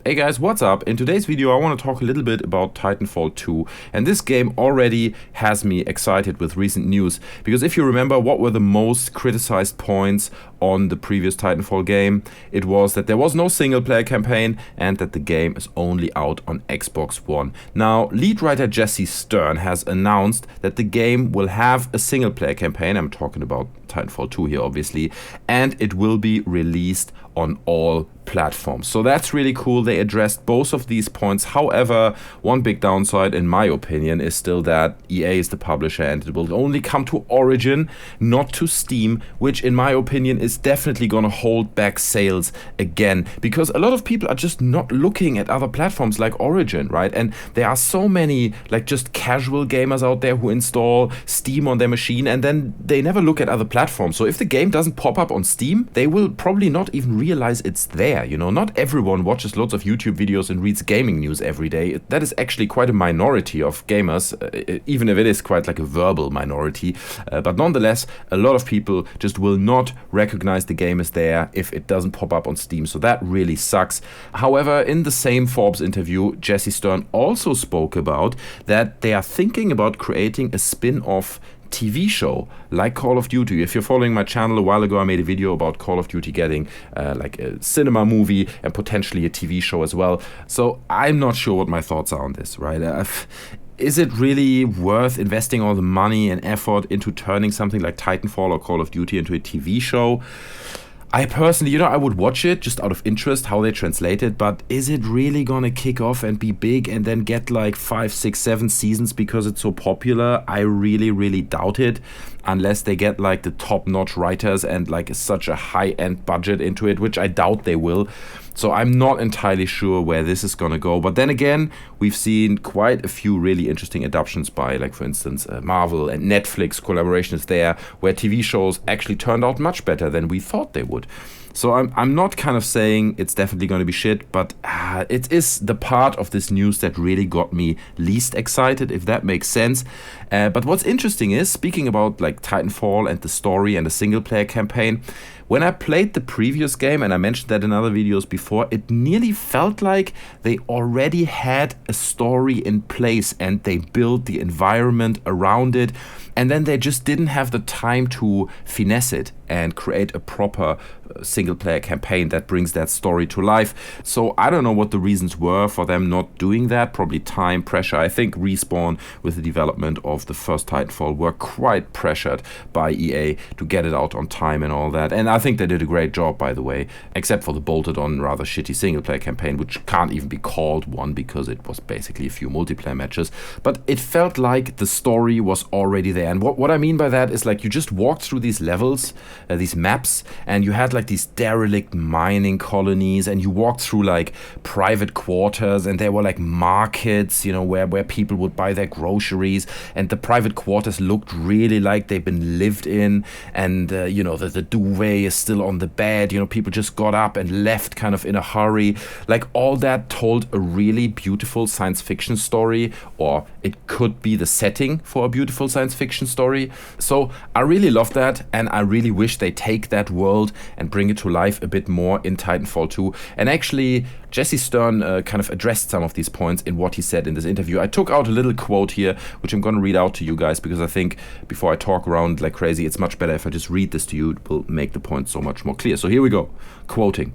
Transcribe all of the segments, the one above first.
Hey guys, what's up? In today's video I want to talk a little bit about Titanfall 2, and this game already has me excited with recent news, because if you remember what were the most criticized points on the previous Titanfall game, it was that there was no single player campaign and that the game is only out on Xbox One. Now, lead writer Jesse Stern has announced that the game will have a single player campaign, I'm talking about Titanfall 2 here obviously, and it will be released on all platforms. So that's really cool. They addressed both of these points. However, one big downside in my opinion is still that EA is the publisher and it will only come to Origin, not to Steam, which in my opinion is definitely gonna hold back sales again, because a lot of people are just not looking at other platforms like Origin, right? And there are so many like just casual gamers out there who install Steam on their machine and then they never look at other platforms. So if the game doesn't pop up on Steam, they will probably not even realize it's there. You know, not everyone watches lots of YouTube videos and reads gaming news every day. That is actually quite a minority of gamers, even if it is quite like a verbal minority. But nonetheless, a lot of people just will not recognize the game is there if it doesn't pop up on Steam. So that really sucks. However, in the same Forbes interview, Jesse Stern also spoke about that they are thinking about creating a spin-off TV show like Call of Duty. If you're following my channel, a while ago I made a video about Call of Duty getting like a cinema movie and potentially a TV show as well. So I'm not sure what my thoughts are on this, right? Is it really worth investing all the money and effort into turning something like Titanfall or Call of Duty into a TV show? I personally, I would watch it just out of interest, how they translate it, but is it really gonna kick off and be big and then get like 5, 6, 7 seasons because it's so popular? I really, really doubt it, unless they get like the top-notch writers and like such a high-end budget into it, which I doubt they will. So I'm not entirely sure where this is gonna go. But then again, we've seen quite a few really interesting adaptations by, like for instance, Marvel and Netflix collaborations there, where TV shows actually turned out much better than we thought they would. So I'm not kind of saying it's definitely going to be shit, but it is the part of this news that really got me least excited, if that makes sense. But what's interesting is, speaking about like Titanfall and the story and the single player campaign, when I played the previous game, and I mentioned that in other videos before, it nearly felt like they already had a story in place and they built the environment around it, and then they just didn't have the time to finesse it and create a proper single-player campaign that brings that story to life. So I don't know what the reasons were for them not doing that. Probably time, pressure. I think Respawn, with the development of the first Titanfall, were quite pressured by EA to get it out on time and all that. And I think they did a great job, by the way, except for the bolted-on, rather shitty single-player campaign, which can't even be called one because it was basically a few multiplayer matches. But it felt like the story was already there. And what I mean by that is, like, you just walked through these levels, these maps, and you had like these derelict mining colonies, and you walked through like private quarters, and there were like markets, where people would buy their groceries, and the private quarters looked really like they've been lived in, and the duvet is still on the bed, people just got up and left kind of in a hurry. Like, all that told a really beautiful science fiction story, or it could be the setting for a beautiful science fiction story. So I really love that, and I really wish they take that world and bring it to life a bit more in Titanfall 2. And actually, Jesse Stern kind of addressed some of these points in what he said in this interview. I took out a little quote here, which I'm going to read out to you guys, because I think before I talk around like crazy, it's much better if I just read this to you. It will make the point so much more clear. So here we go. Quoting.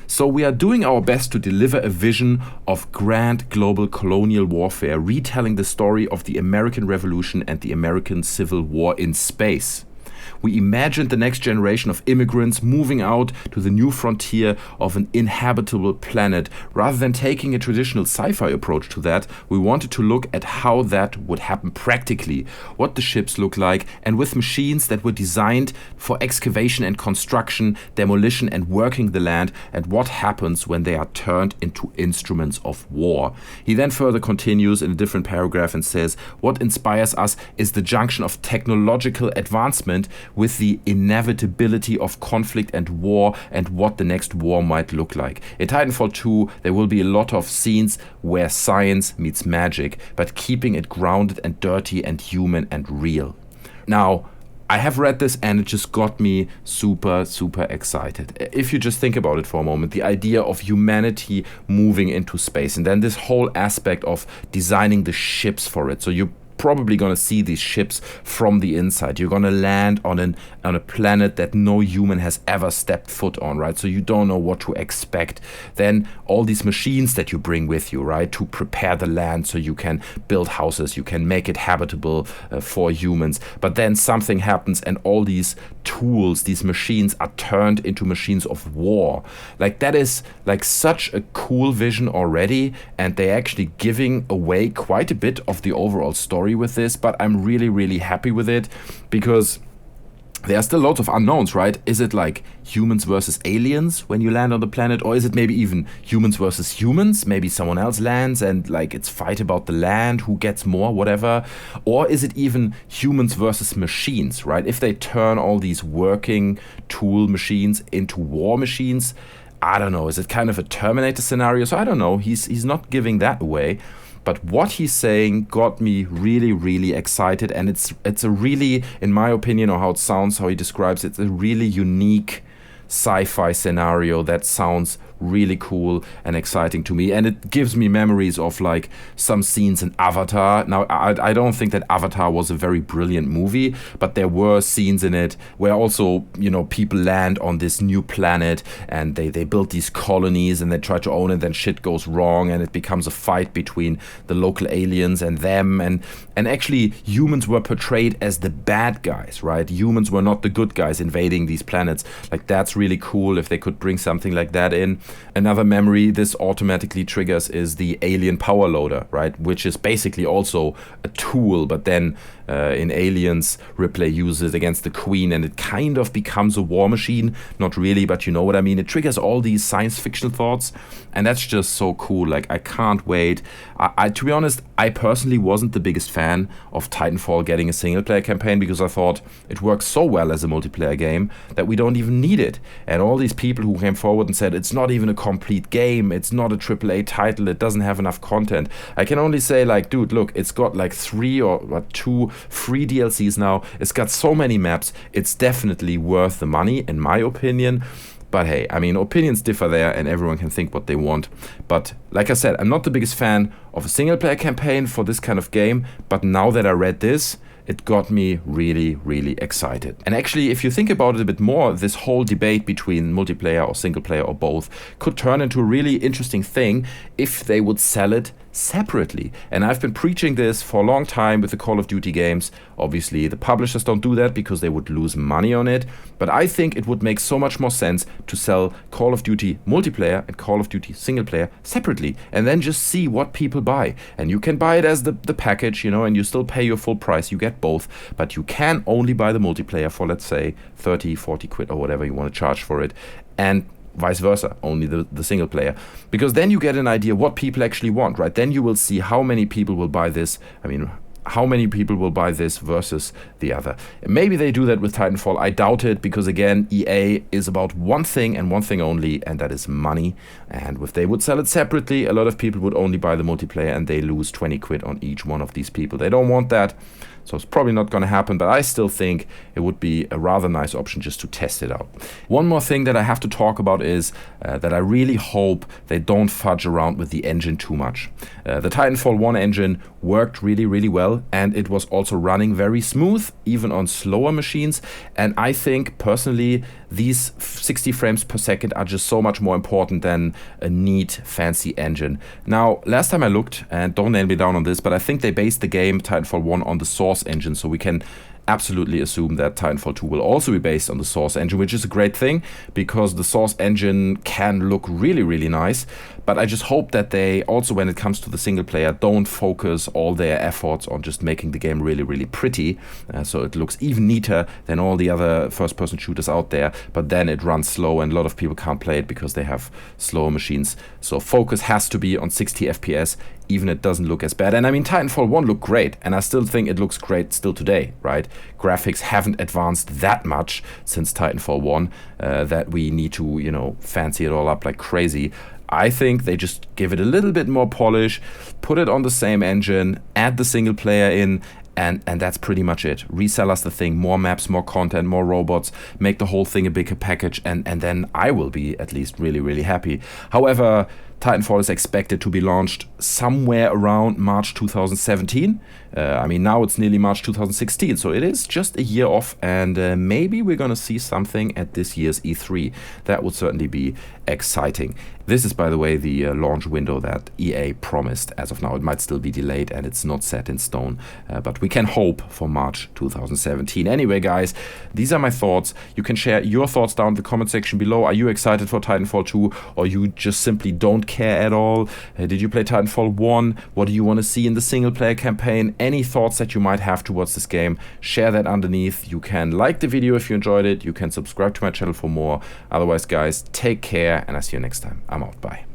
"So we are doing our best to deliver a vision of grand global colonial warfare, retelling the story of the American Revolution and the American Civil War in space. We imagined the next generation of immigrants moving out to the new frontier of an inhabitable planet. Rather than taking a traditional sci-fi approach to that, we wanted to look at how that would happen practically, what the ships look like, and with machines that were designed for excavation and construction, demolition and working the land, and what happens when they are turned into instruments of war." He then further continues in a different paragraph and says, "What inspires us is the junction of technological advancement with the inevitability of conflict and war, and what the next war might look like. In Titanfall 2, there will be a lot of scenes where science meets magic, but keeping it grounded and dirty and human and real." Now, I have read this and it just got me super, super excited. If you just think about it for a moment, the idea of humanity moving into space, and then this whole aspect of designing the ships for it. So you're probably going to see these ships from the inside. You're going to land on a planet that no human has ever stepped foot on, right? So you don't know what to expect. Then all these machines that you bring with you, right, to prepare the land so you can build houses, you can make it habitable for humans. But then something happens and all these tools, these machines are turned into machines of war. Like, that is like such a cool vision already, and they're actually giving away quite a bit of the overall story with this, but I'm really, really happy with it, because there are still lots of unknowns, right? Is it like humans versus aliens when you land on the planet? Or is it maybe even humans versus humans? Maybe someone else lands and like it's fight about the land, who gets more, whatever. Or is it even humans versus machines, right? If they turn all these working tool machines into war machines, I don't know. Is it kind of a Terminator scenario? So I don't know. He's not giving that away. But what he's saying got me really, really excited. And it's a really, in my opinion, or how it sounds, how he describes it, it's a really unique sci-fi scenario that sounds really cool and exciting to me, and it gives me memories of like some scenes in Avatar. Now I don't think that Avatar was a very brilliant movie, but there were scenes in it where also, you know, people land on this new planet and they build these colonies and they try to own it, then shit goes wrong and it becomes a fight between the local aliens and them, and actually humans were portrayed as the bad guys, right? Humans were not the good guys invading these planets. Like, that's really cool if they could bring something like that in. Another memory this automatically triggers is the alien power loader, right? Which is basically also a tool, but then in Aliens, Ripley uses it against the Queen and it kind of becomes a war machine. Not really, but you know what I mean. It triggers all these science fiction thoughts, and that's just so cool. Like, I can't wait. I to be honest, I personally wasn't the biggest fan of Titanfall getting a single player campaign, because I thought it works so well as a multiplayer game that we don't even need it. And all these people who came forward and said it's not even a complete game, it's not a AAA title, it doesn't have enough content. I can only say, like, dude, look, it's got like 3 or 2 free DLCs now. It's got so many maps. It's definitely worth the money, in my opinion. But hey, I mean, opinions differ there and everyone can think what they want. But like I said, I'm not the biggest fan of a single player campaign for this kind of game. But now that I read this, it got me really, really excited. And actually, if you think about it a bit more, this whole debate between multiplayer or single player or both could turn into a really interesting thing if they would sell it separately. And I've been preaching this for a long time with the Call of Duty games. Obviously, the publishers don't do that because they would lose money on it. But I think it would make so much more sense to sell Call of Duty multiplayer and Call of Duty single player separately, and then just see what people buy. And you can buy it as the package, you know, and you still pay your full price. You get both, but you can only buy the multiplayer for, let's say, 30, 40 quid or whatever you want to charge for it. And vice versa, only the single player. Because then you get an idea what people actually want, right? Then you will see how many people will buy this. I mean, how many people will buy this versus the other. Maybe they do that with Titanfall. I doubt it, because again, EA is about one thing and one thing only, and that is money. And if they would sell it separately, a lot of people would only buy the multiplayer and they lose 20 quid on each one of these people. They don't want that. So it's probably not going to happen, but I still think it would be a rather nice option just to test it out. One more thing that I have to talk about is that I really hope they don't fudge around with the engine too much. The Titanfall 1 engine worked really, really well, and it was also running very smooth, even on slower machines. And I think, personally, these 60 frames per second are just so much more important than a neat, fancy engine. Now, last time I looked, and don't nail me down on this, but I think they based the game Titanfall 1 on the Source engine, so we can absolutely assume that Titanfall 2 will also be based on the Source engine, which is a great thing, because the Source engine can look really, really nice. But I just hope that they also, when it comes to the single player, don't focus all their efforts on just making the game really, really pretty, so it looks even neater than all the other first-person shooters out there, but then it runs slow and a lot of people can't play it because they have slower machines. So focus has to be on 60 FPS, even it doesn't look as bad. And I mean, Titanfall 1 looked great, and I still think it looks great still today, right? Graphics haven't advanced that much since Titanfall 1 that we need to, you know, fancy it all up like crazy. I think they just give it a little bit more polish, put it on the same engine, add the single player in, And that's pretty much it. Resell us the thing, more maps, more content, more robots, make the whole thing a bigger package, and then I will be at least really, really happy. However, Titanfall is expected to be launched somewhere around March 2017. I mean, now it's nearly March 2016, so it is just a year off, and maybe we're gonna see something at this year's E3. That would certainly be exciting. This is, by the way, the launch window that EA promised. As of now, it might still be delayed and it's not set in stone, but we can hope for March 2017. Anyway, guys, these are my thoughts. You can share your thoughts down in the comment section below. Are you excited for Titanfall 2, or you just simply don't care at all? Did you play Titanfall 1? What do you want to see in the single player campaign? Any thoughts that you might have towards this game, share that underneath. You can like the video if you enjoyed it. You can subscribe to my channel for more. Otherwise, guys, take care, and I'll see you next time. I'm out. Bye.